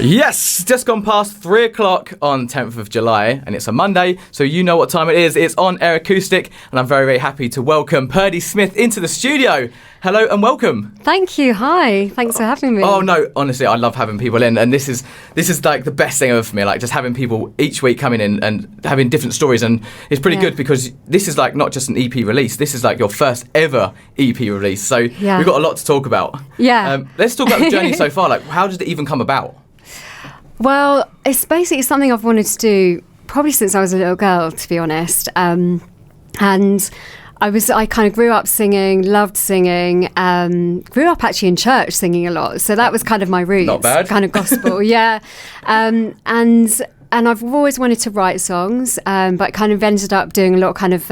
Yes, just gone past 3 o'clock on 10th of July, and it's a Monday, so you know what time it is. It's on Air Acoustic, and I'm very, very happy to welcome Purdy Smith into the studio. Hello and welcome. Thank you. Hi. Thanks for having me. Oh no, honestly, I love having people in, and this is like the best thing ever for me. Like just having people each week coming in and having different stories, and it's pretty good because this is like not just an EP release. This is like your first ever EP release, so we've got a lot to talk about. Yeah. Let's talk about the journey so far. Like, how did it even come about? Well, it's basically something I've wanted to do probably since I was a little girl, to be honest. And I kind of grew up singing, loved singing, grew up actually in church singing a lot. So that was kind of my roots. Not bad. Kind of gospel, yeah. And I've always wanted to write songs, but kind of ended up doing a lot of kind of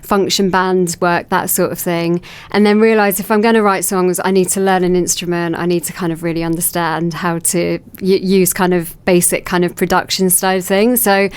function band work, that sort of thing. And then realised if I'm going to write songs, I need to learn an instrument. I need to kind of really understand how to use kind of basic kind of production style things. So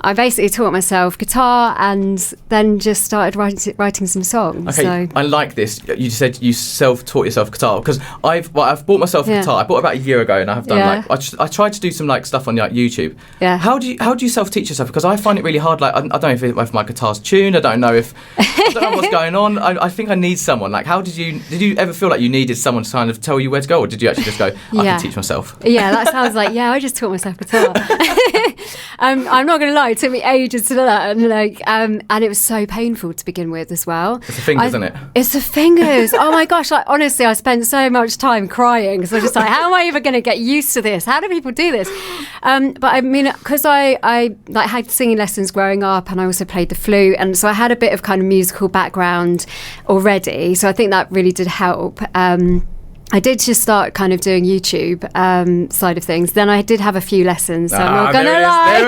I basically taught myself guitar and then just started writing some songs. Okay, I like this. You said you self-taught yourself guitar because I've bought myself a guitar. I bought it about a year ago, and I have done I tried to do some like stuff on like YouTube. Yeah. How do you self-teach yourself? Because I find it really hard. Like I don't know if my guitar's tuned. I don't know what's going on. I think I need someone. Like, how did you ever feel like you needed someone to kind of tell you where to go, or did you actually just go, I can teach myself? Yeah, that sounds like I just taught myself guitar. I'm not going to lie. It took me ages to learn, and it was so painful to begin with as well. It's the fingers, isn't it? It's the fingers. Oh my gosh! Like honestly, I spent so much time crying because I was just like, how am I even going to get used to this? How do people do this? But I mean, because I like had singing lessons growing up, and I also played the flute, and so I had a bit of kind of musical background already. So I think that really did help. I did just start kind of doing YouTube side of things. Then I did have a few lessons, so I'm not going to lie.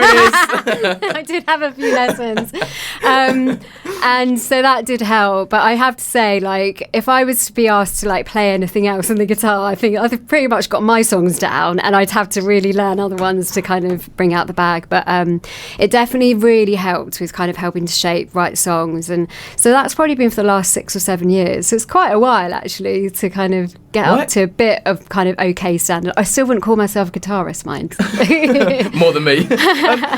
There it is. I did have a few lessons. And so that did help. But I have to say, like, if I was to be asked to, like, play anything else on the guitar, I think I've pretty much got my songs down, and I'd have to really learn other ones to kind of bring out the bag. But it definitely really helped with kind of helping to write songs. And so that's probably been for the last 6 or 7 years. So it's quite a while, actually, to kind of get up to a bit of kind of okay standard. I still wouldn't call myself a guitarist, mind. More than me.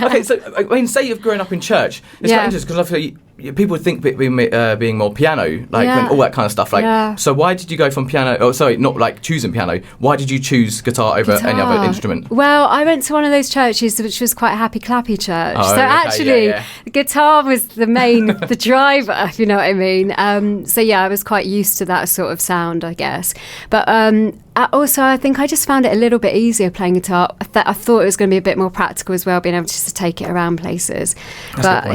Okay, so I mean, say you've grown up in church. It's quite interesting because I feel people would think being more piano, and all that kind of stuff. So why did you go from piano? Oh, sorry, not like choosing piano. Why did you choose guitar over any other instrument? Well, I went to one of those churches which was quite a happy clappy church. Oh, so actually, the guitar was the driver, if you know what I mean. I was quite used to that sort of sound, I guess. But also, I think I just found it a little bit easier playing guitar. I thought it was going to be a bit more practical as well, being able just to take it around places. That's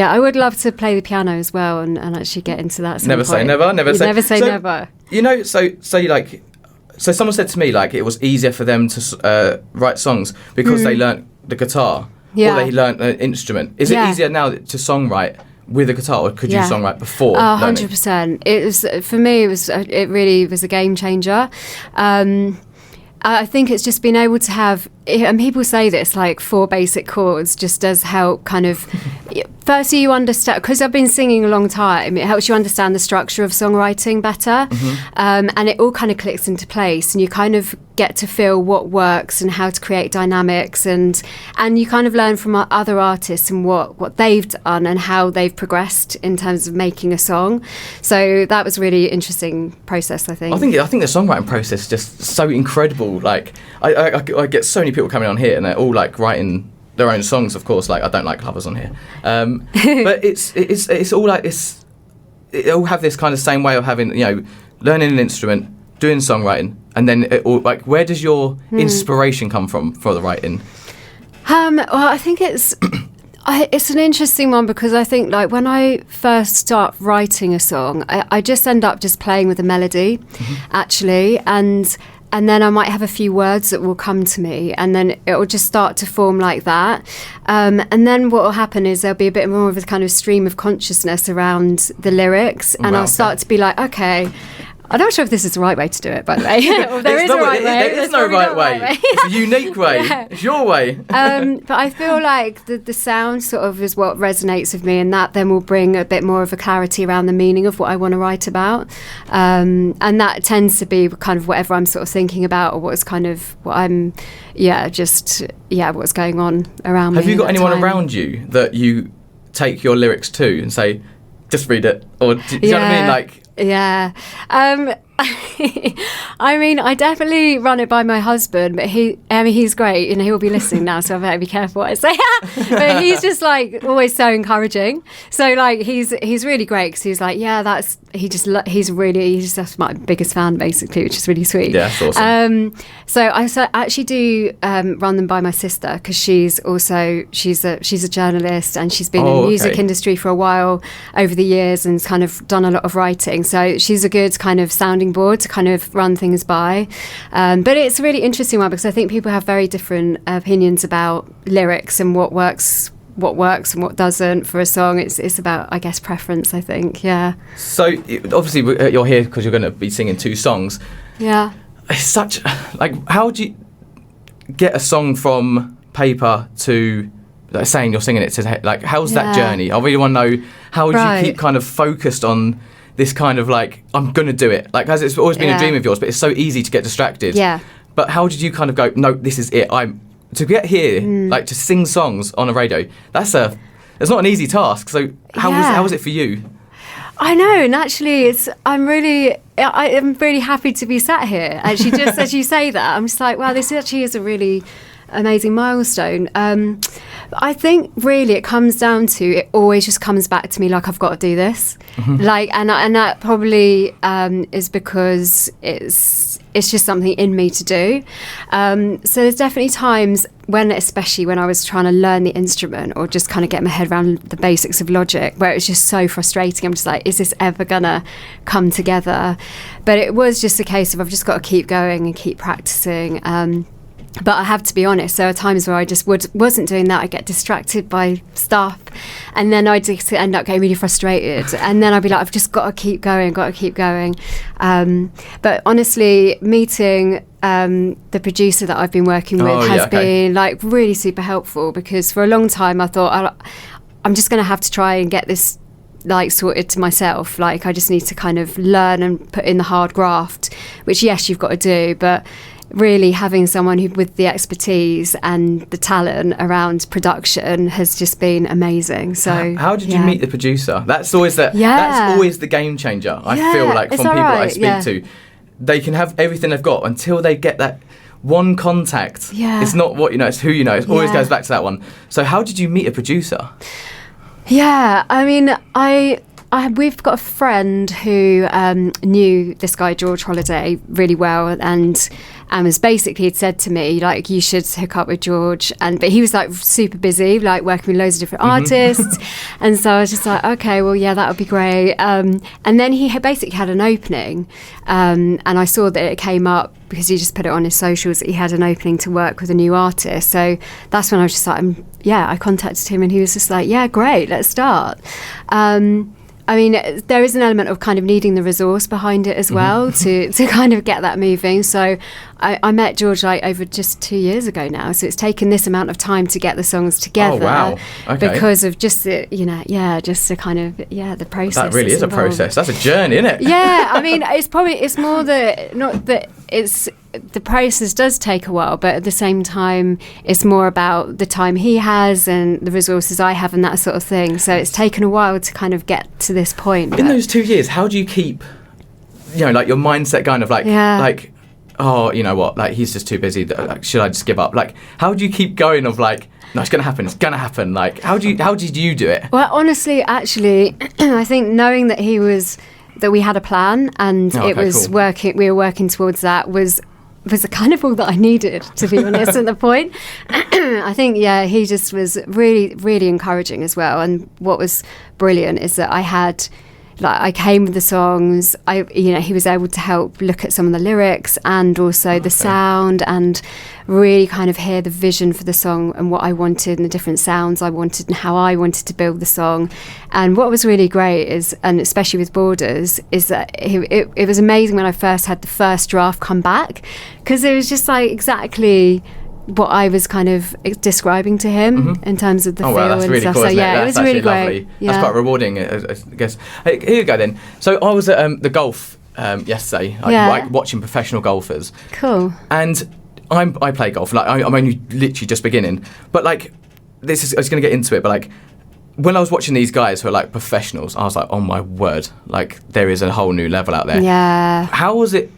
I would love to play the piano as well and actually get into that. Never say never. Never say never. You know, so someone said to me like it was easier for them to write songs because they learnt the guitar or they learnt an instrument. Is it easier now to songwrite with a guitar, or could you songwrite before? 100%. It was, for me. It really was a game changer. I think it's just being able to have, and people say this, like 4 basic chords just does help kind of, firstly you understand, because I've been singing a long time, it helps you understand the structure of songwriting better, and it all kind of clicks into place, and you kind of get to feel what works and how to create dynamics, and you kind of learn from other artists and what they've done and how they've progressed in terms of making a song. So that was really interesting process, I think. I think the songwriting process is just so incredible. Like I get so many people coming on here and they're all like writing their own songs, of course. Like I don't like covers on here, but it's all like this. It all have this kind of same way of having, learning an instrument, doing songwriting, and then like where does your inspiration come from for the writing? Well, I think it's an interesting one because I think like when I first start writing a song, I just end up just playing with a melody, actually, and then I might have a few words that will come to me, and then it will just start to form like that. And then what will happen is there'll be a bit more of a kind of stream of consciousness around the lyrics, and I'll start to be like, okay, I'm not sure if this is the right way to do it, by the way. Or there is a right way. There is no right way. It's a unique way. Yeah. It's your way. But I feel like the sound sort of is what resonates with me, and that then will bring a bit more of a clarity around the meaning of what I want to write about. And that tends to be kind of whatever I'm sort of thinking about, or what's kind of what I'm, what's going on around me. Have you got anyone around you that you take your lyrics to and say, just read it? Or do you know what I mean? Like, yeah. I mean, I definitely run it by my husband, but he's great, and he'll be listening now, so I better be careful what I say. But he's just like always so encouraging. So like he's really great, because he's like, he's just my biggest fan basically, which is really sweet. Yeah, that's awesome. So I actually do run them by my sister, because she's a journalist, and she's been in the music industry for a while over the years, and kind of done a lot of writing. So she's a good kind of sounding board to kind of run things by. But it's a really interesting one, because I think people have very different opinions about lyrics and what works and what doesn't for a song. It's about, I guess, preference, I think. Yeah. So obviously you're here because you're going to be singing 2 songs. Yeah. It's such, like, how do you get a song from paper to, like, saying you're singing it to, like, how's that journey? I really want to know, how do you keep kind of focused on this kind of, like, I'm going to do it? Like, as it's always been a dream of yours, but it's so easy to get distracted. Yeah. But how did you kind of go, no, this is it. To get here, like, to sing songs on a radio, it's not an easy task. So how was it for you? I know, and actually I'm really happy to be sat here. Actually, just as you say that, I'm just like, wow, this actually is a really amazing milestone. I think really it comes down to, it always just comes back to me like, I've got to do this. Like, and that probably is because it's just something in me to do. So there's definitely times especially when I was trying to learn the instrument, or just kind of get my head around the basics of Logic, where it was just so frustrating. I'm just like, is this ever gonna come together? But it was just a case of, I've just got to keep going and keep practicing. But I have to be honest, there are times where I just wasn't doing that. I get distracted by stuff, and then I'd just end up getting really frustrated. And then I'd be like, I've just got to keep going. But honestly, meeting the producer that I've been working with has been like really super helpful, because for a long time I thought, I'm just going to have to try and get this like sorted to myself. Like, I just need to kind of learn and put in the hard graft, which yes, you've got to do, but really having someone who with the expertise and the talent around production has just been amazing. So how did you meet the producer? That's always that's always the game changer. I feel like from people I speak to, they can have everything they've got until they get that one contact. It's not what you know, it's who you know. It always goes back to that one. So how did you meet a producer? I mean, we've got a friend who knew this guy George Holliday really well, and was basically had said to me, like, you should hook up with George. But he was like super busy, like working with loads of different artists. And so I was just like, okay, well, yeah, that would be great. And then he basically had an opening, and I saw that it came up because he just put it on his socials that he had an opening to work with a new artist. So that's when I was just like, I contacted him, and he was just like, yeah, great, let's start. I mean, there is an element of kind of needing the resource behind it as well to kind of get that moving. So I met George like over just 2 years ago now. So it's taken this amount of time to get the songs together. Oh, wow. Okay. Because of just the, just the kind of, the process. That really is involved. A process. That's a journey, isn't it? Yeah. I mean, it's more the process does take a while, but at the same time, it's more about the time he has and the resources I have and that sort of thing. So it's taken a while to kind of get to this point. In those 2 years, how do you keep, like your mindset kind of like, oh, you know what, like he's just too busy, like, should I just give up? Like, how do you keep going of like, no, it's going to happen. Like, how did you do it? Well, honestly, actually, I think knowing that we had a plan and working, we were working towards that was kind of all that I needed, to be honest, at the point. I think, he just was really, really encouraging as well. And what was brilliant is that I had like I came with the songs. He was able to help look at some of the lyrics and also the sound, and really kind of hear the vision for the song and what I wanted and the different sounds I wanted and how I wanted to build the song. And what was really great is, and especially with Borders, is that it was amazing when I first had the first draft come back, because it was just like exactly what I was kind of describing to him in terms of the feel that's and really stuff. cool, So yeah, it was really great. lovely. Yeah. That's quite rewarding, I guess. Hey, here you go then. So I was at the golf yesterday, like watching professional golfers. Cool. And I play golf. Like I'm only literally just beginning, but like I was going to get into it, but like when I was watching these guys who are like professionals, I was like, oh my word, like there is a whole new level out there. Yeah. How was it?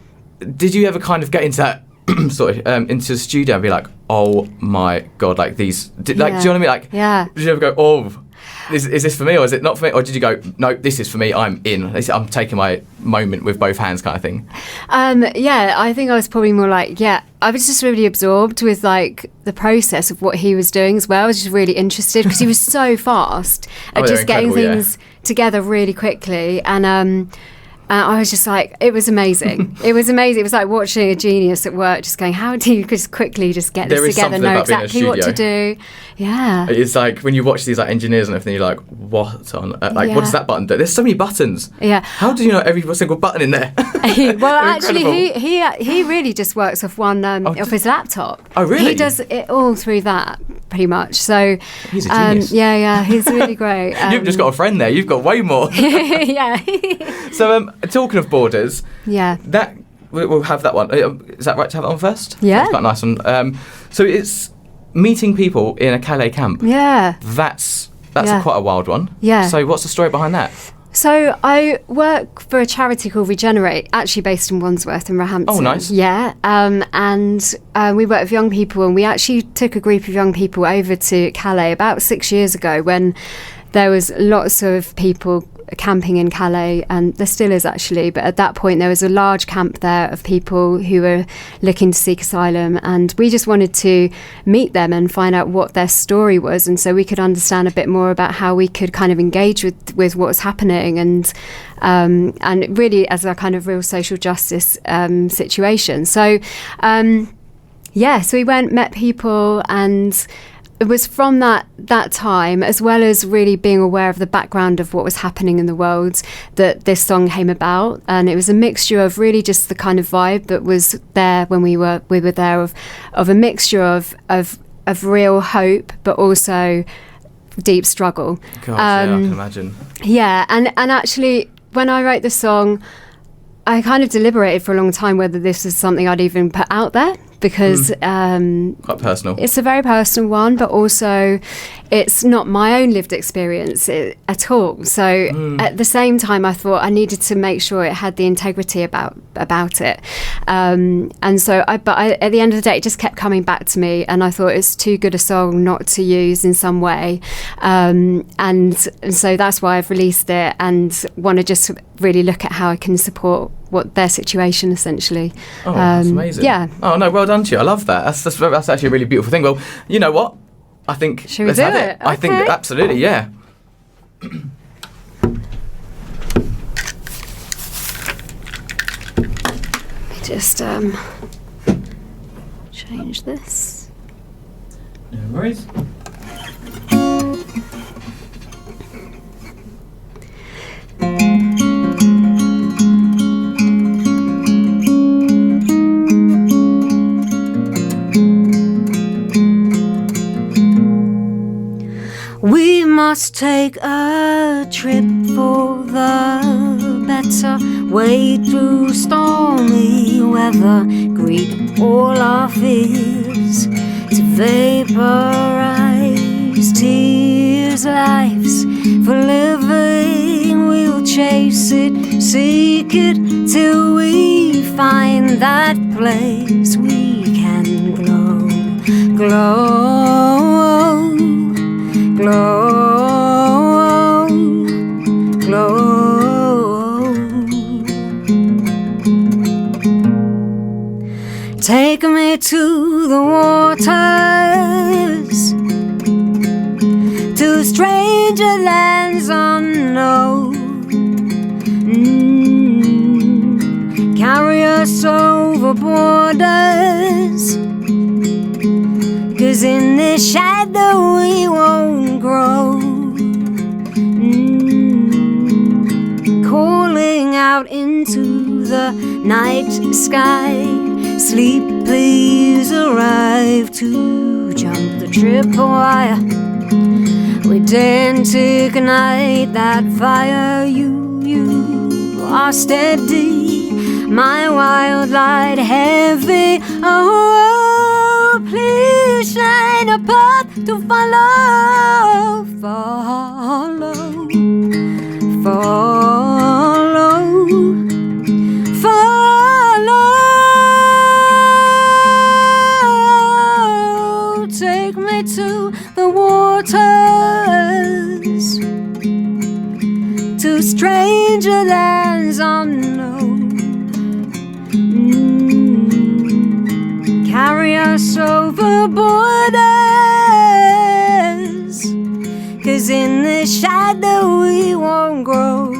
Did you ever kind of get into that? Into the studio and be like, oh my god, like these, do you know what I mean? Like, did you ever go, oh, is this for me or is it not for me? Or did you go, no, this is for me, I'm in, I'm taking my moment with both hands kind of thing? I think I was probably more like, I was just really absorbed with like the process of what he was doing as well. I was just really interested because he was so fast at just getting things together really quickly. And I was just like, it was amazing. It was amazing. It was like watching a genius at work, just going, how do you just quickly just get this together, know exactly what to do? Yeah. It's like when you watch these like engineers and everything, you're like, what on? What does that button do? There's so many buttons. Yeah. How do you know every single button in there? Well, actually, he really just works off one off his laptop. Oh, really? He does it all through that, pretty much. So he's a genius. He's really great. You've just got a friend there. You've got way more. Yeah. So talking of Borders, that we'll have that one. Is that right to have that one first? Yeah. That's quite a nice one. So it's meeting people in a Calais camp. Yeah. That's quite a wild one. Yeah. So what's the story behind that? So I work for a charity called Regenerate, actually based in Wandsworth and Roehampton. Oh, nice. Yeah, and we work with young people, and we actually took a group of young people over to Calais about 6 years ago when there was lots of people camping in Calais, and there still is actually, but at that point there was a large camp there of people who were looking to seek asylum, and we just wanted to meet them and find out what their story was, and so we could understand a bit more about how we could kind of engage with what's happening, and really as a kind of real social justice situation. So so we went, met people, and it was from that time, as well as really being aware of the background of what was happening in the world, that this song came about. And it was a mixture of really just the kind of vibe that was there when we were there, of a mixture of real hope, but also deep struggle. God, I can imagine. Yeah, and actually, when I wrote the song, I kind of deliberated for a long time whether this is something I'd even put out there, because quite personal. It's a very personal one, but also it's not my own lived experience at all. So at the same time, I thought I needed to make sure it had the integrity about it. And so, at the end of the day, it just kept coming back to me, and I thought it's too good a song not to use in some way. And so that's why I've released it, and want to just really look at how I can support their situation, essentially. Oh, that's amazing. Yeah. Oh, no, well done to you. I love that. That's actually a really beautiful thing. Well, you know what? I think Should we let's do have it? I think absolutely, yeah. Just change this. No worries. We must take a trip for the better, wade through stormy weather, greet all our fears to vaporize tears, lives for living. We'll chase it, seek it till we find that place we can glow, glow, glow, glow. Take me to the waters, to stranger lands unknown, us over borders, 'cause in this shadow we won't grow. Calling out into the night sky, sleep please arrive to jump the tripwire. We dare to ignite that fire. You are steady, my wild light heavy. Oh, please shine a path to follow, follow, follow, follow. Take me to the waters, to stranger lands unknown. Carry us over borders, 'cause in the shadow we won't grow.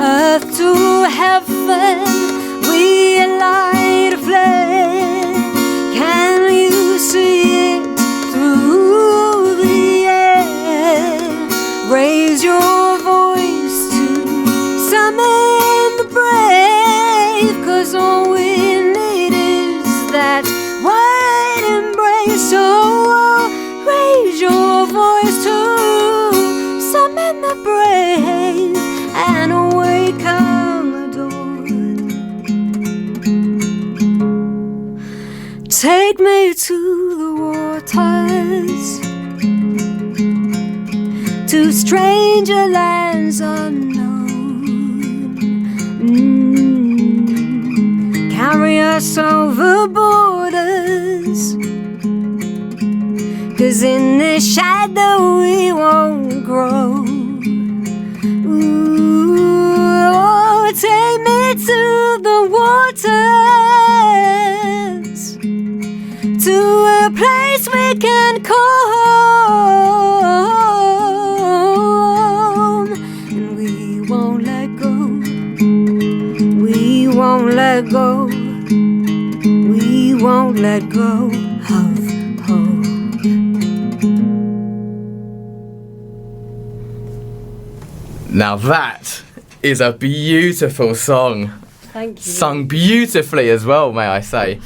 Earth to heaven, we light a flame. Can you see it through the air? Raise your voice to summon the brave, 'cause all we need is that wide embrace. So raise your voice to summon the brave and awaken the dawn. Take me to the waters, to stranger lands unknown. Carry us over borders, 'cause in this shadow we won't grow. Oh, take me to the waters, to a place we can call home. And we won't let go, we won't let go, we won't let go of hope. Now that is a beautiful song. Thank you. Sung beautifully as well, may I say.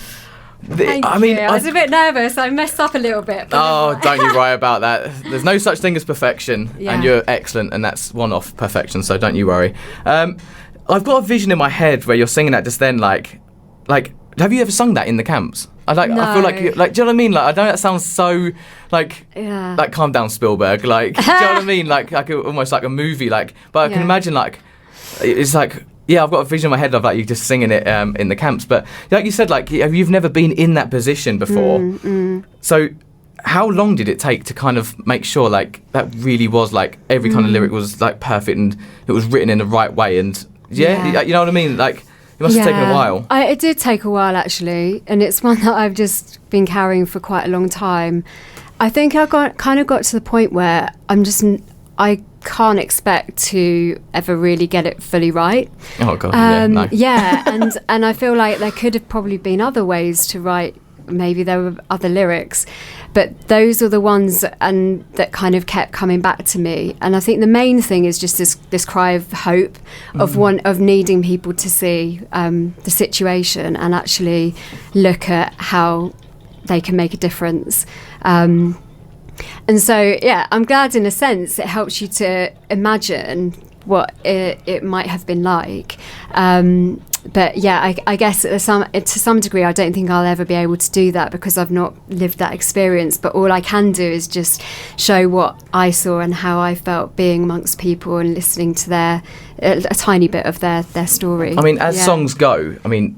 Thank you. I was a bit nervous. I messed up a little bit. Oh, don't you worry about that. There's no such thing as perfection, and you're excellent, and that's one off perfection, so don't you worry. I've got a vision in my head where you're singing that just then, like, have you ever sung that in the camps? No. I feel like, do you know what I mean? Like, I know that sounds so, like calm down, Spielberg. Like, do you know what I mean? Like almost like a movie. Like, but I can imagine, like, it's like, yeah, I've got a vision in my head of like you just singing it in the camps. But like you said, like you've never been in that position before. So how long did it take to kind of make sure like that really was like every kind of lyric was like perfect and it was written in the right way? And you know what I mean? Like, it must have taken a while. It did take a while, actually, and it's one that I've just been carrying for quite a long time. I think I kind of got to the point where I can't expect to ever really get it fully right. Oh God, no. Yeah, and I feel like there could have probably been other ways to write. Maybe there were other lyrics, but those are the ones that kind of kept coming back to me. And I think the main thing is just this cry of hope, of needing people to see the situation and actually look at how they can make a difference. And so, yeah, I'm glad in a sense it helps you to imagine what it might have been like. But yeah, I guess to some degree, I don't think I'll ever be able to do that because I've not lived that experience. But all I can do is just show what I saw and how I felt being amongst people and listening to a tiny bit of their story. I mean, as songs go, I mean,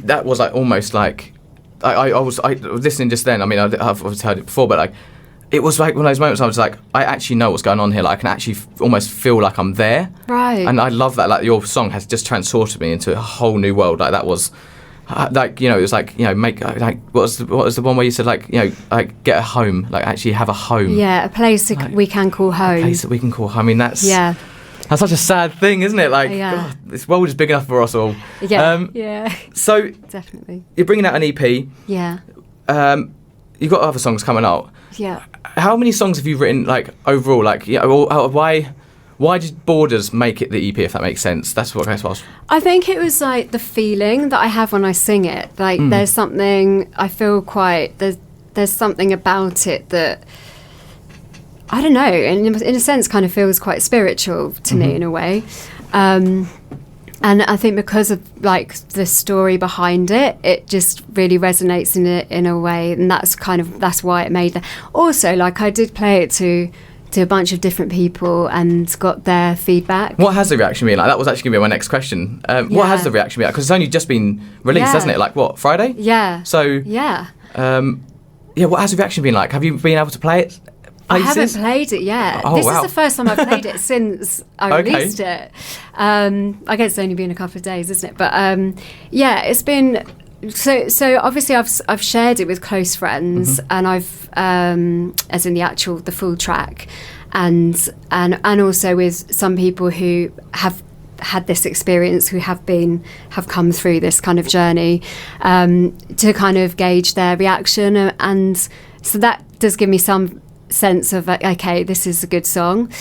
that was like almost like I was listening just then. I mean, I've obviously heard it before, but like, it was like one of those moments I was like, I actually know what's going on here. Like, I can actually almost feel like I'm there. Right. And I love that. Like, your song has just transported me into a whole new world. Like, that was like, it was like, make like what was the one where you said like, like get a home, like actually have a home. Yeah, a place like, we can call home. A place that we can call home. I mean, that's such a sad thing, isn't it? Like, God, this world is big enough for us all. Yeah. So definitely. You're bringing out an EP. Yeah. You've got other songs coming out. Yeah. How many songs have you written, like, overall? Like, why did Borders make it the EP, if that makes sense? That's what I guess. I think it was like the feeling that I have when I sing it. Like there's something, I feel quite, there's something about it that, I don't know, in a sense kind of feels quite spiritual to me in a way. And I think because of like the story behind it, it just really resonates in a way, and that's why it made that. Also, like I did play it to a bunch of different people and got their feedback. What has the reaction been like? That was actually going to be my next question. What has the reaction been like? Because it's only just been released, hasn't it? Like what, Friday? Yeah. So what has the reaction been like? Have you been able to play it? I haven't played it yet. This is the first time I've played it since I released it. I guess it's only been a couple of days, isn't it? But it's been so obviously I've shared it with close friends, and I've as in the full track, and also with some people who have had this experience, who have come through this kind of journey, to kind of gauge their reaction, and so that does give me some sense of okay, this is a good song,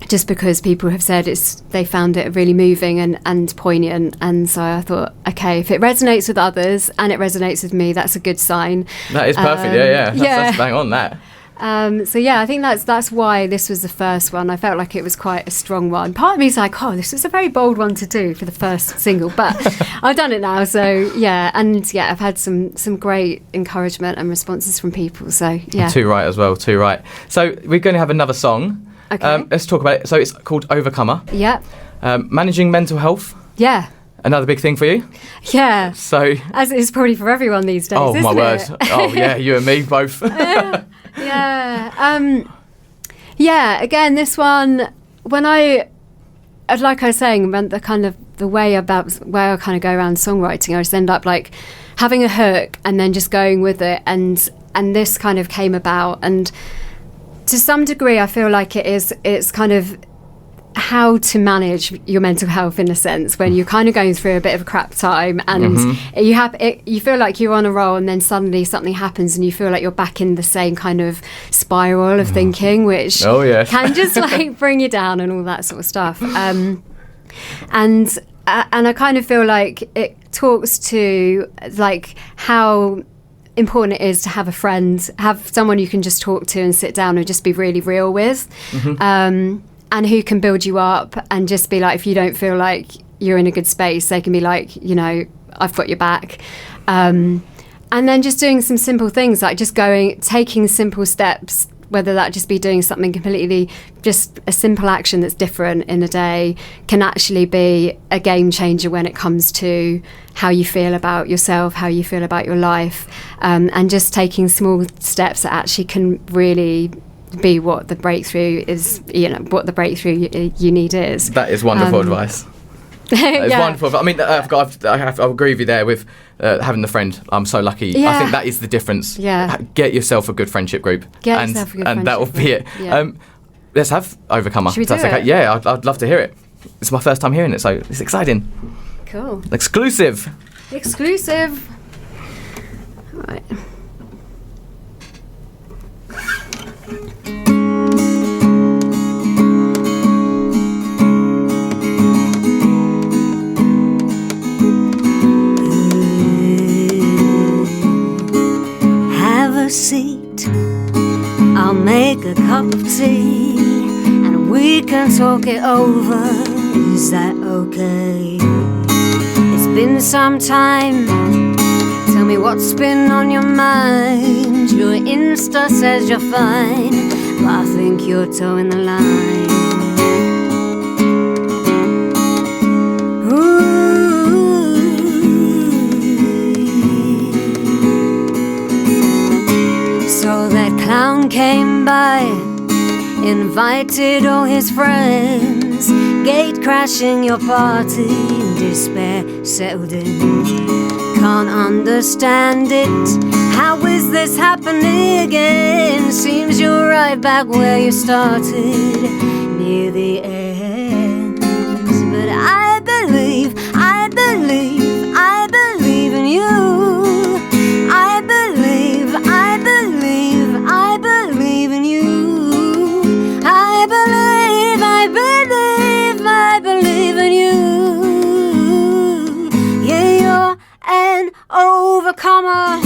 just because people have said they found it really moving and poignant, and so I thought, okay, if it resonates with others and it resonates with me, that's a good sign. That is perfect. That's bang on that. I think that's why this was the first one. I felt like it was quite a strong one. Part of me is like, this was a very bold one to do for the first single, but I've done it now, so I've had some great encouragement and responses from people, so yeah. Too right as well, too right. So we're going to have another song. Okay. Let's talk about it. So it's called Overcomer. Yeah. Managing mental health. Yeah. Another big thing for you? Yeah. So, as it is probably for everyone these days, isn't it? Oh, my word. Oh, yeah, you and me both. Again, this one, when like I was saying, the kind of the way about where I kind of go around songwriting, I just end up like having a hook and then just going with it, and this kind of came about, and to some degree I feel like it's kind of how to manage your mental health in a sense when you're kind of going through a bit of a crap time, and you feel like you're on a roll, and then suddenly something happens and you feel like you're back in the same kind of spiral of thinking, which can just like bring you down and all that sort of stuff. And I kind of feel like it talks to like how important it is to have a friend, have someone you can just talk to and sit down and just be really real with. And who can build you up and just be like, if you don't feel like you're in a good space, they can be like, I've got your back. And then just doing some simple things like just taking simple steps, whether that just be doing something completely, just a simple action that's different in a day, can actually be a game changer when it comes to how you feel about yourself, how you feel about your life, and just taking small steps that actually can really be what the breakthrough is, what the breakthrough you need is. That is wonderful advice. That is wonderful. I mean, I agree with you there with having the friend. I'm so lucky. Yeah. I think that is the difference. Yeah. Get yourself a good friendship group. And that will be it. Yeah. Let's have Overcomer. Should we do it? Yeah, I'd love to hear it. It's my first time hearing it, so it's exciting. Cool. Exclusive. All right. Seat, I'll make a cup of tea and we can talk it over. Is that okay? It's been some time. Tell me what's been on your mind. Your Insta says you're fine, but I think you're towing the line. So that clown came by, invited all his friends, gate crashing your party, despair settled in. Can't understand it. How is this happening again? Seems you're right back where you started, near the end. But I believe in you. I believe in you. I believe in you. Yeah, you're an overcomer.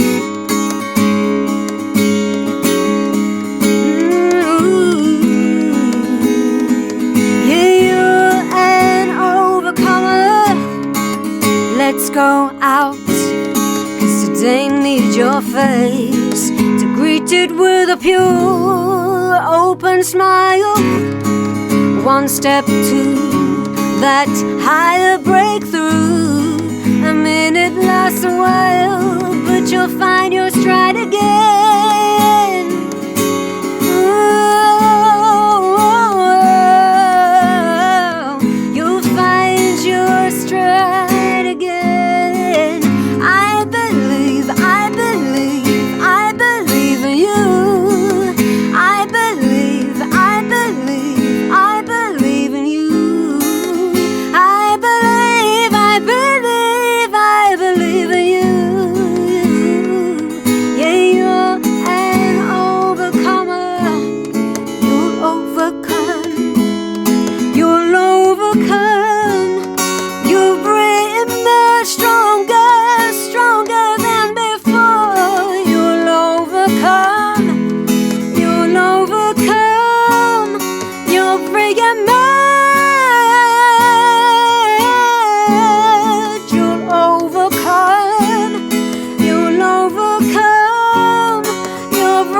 Yeah, you're an overcomer. Let's go out, 'cause today need your face to greet it with a pure, open smile. One step to that higher breakthrough. A minute lasts a while, but you'll find your stride again. Oh, you'll find your stride again. I believe in you. I believe in you. I believe in you. Yeah, you're an overcomer. You'll overcome. You'll overcome. You'll emerge stronger, stronger than before. You'll overcome. You'll overcome. You'll emerge. You'll overcome. You'll overcome. You'll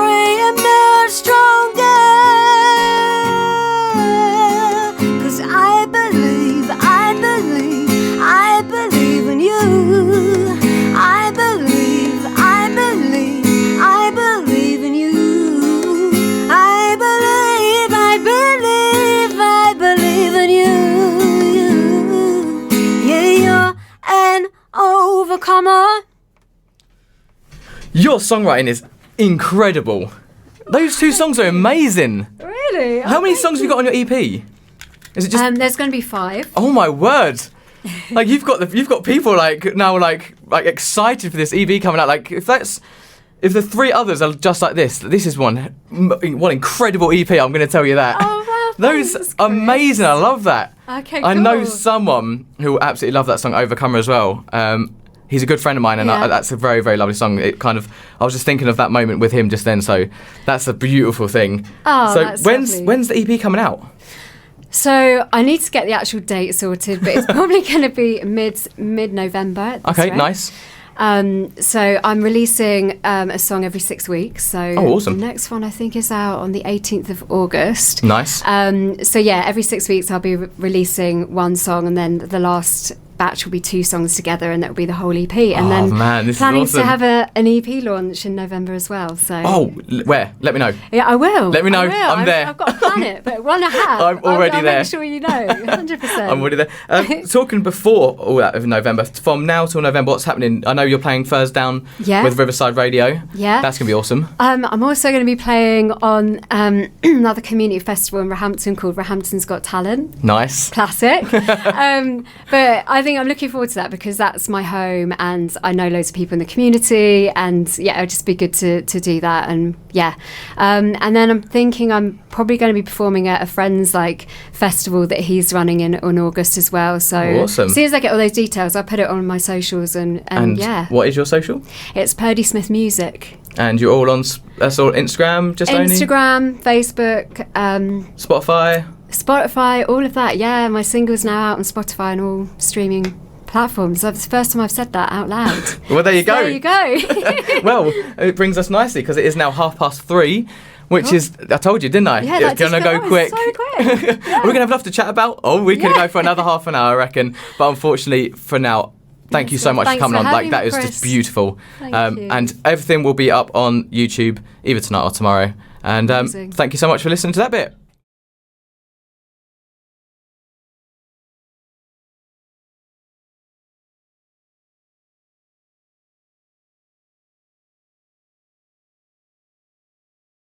emerge stronger. 'Cause I believe in you. I believe in you. I believe in you. Yeah, you're an overcomer. Your songwriting is incredible. Those two songs are amazing. Really? How many songs have you got on your EP? Is it just? There's going to be 5. Oh my word! Like you've got people like now like excited for this EP coming out. Like if the 3 others are just like this is one incredible EP. I'm going to tell you that. Oh wow! Those thanks, amazing. I love that. Okay, I know cool. someone who will absolutely love that song, Overcomer, as well. He's a good friend of mine, and Yeah. that's a very, very lovely song. I was just thinking of that moment with him just then, so that's a beautiful thing. Oh, so that's when's lovely. when's the EP coming out? So I need to get the actual date sorted, but it's probably going to be mid-November. at this Okay, rate. nice. So I'm releasing a song every 6 weeks. So awesome. the next one I think is out on the 18th of August. Nice. So yeah, every 6 weeks I'll be releasing one song, and then the last batch will be 2 songs together, and that will be the whole EP. And then man, this is planning awesome. to have an EP launch in November as well. So Where? Let me know. yeah, I will. Let me know. I will. I'm there. I've got to plan it, but one I have. I'm already I'll there. make sure you know, 100%. I'm already there. Talking before all that of November, from now till November, what's happening? I know you're playing Thursday Down Yeah. with Riverside Radio. Yeah. That's going to be awesome. I'm also going to be playing on another community festival in Roehampton called Roehampton's Got Talent. Nice. Classic. But I think I'm looking forward to that because that's my home and I know loads of people in the community, and yeah, it'll just be good to do that. And yeah. And then I'm thinking I'm probably going to be performing at a friend's festival that he's running in August as well. So Awesome. as soon as I get all those details, I'll put it on my socials and yeah. What is your social? It's Purdy Smith Music. And you're all on Instagram, just only? Instagram, Facebook, Spotify, all of that. Yeah, my single's now out on Spotify and all streaming platforms. That's the first time I've said that out loud. Well, there you go. There you go. Well, it brings us nicely because it is now 3:30, which is, I told you, didn't I? Yeah, it's going to go quick. So quick. Yeah. We're going to have enough to chat about. We could go for another half an hour, I reckon. But unfortunately, for now, thank you so much for Thanks coming for on. having That me, is Chris. just beautiful. Thank you. And everything will be up on YouTube either tonight or tomorrow. And Amazing. thank you so much for listening to that bit.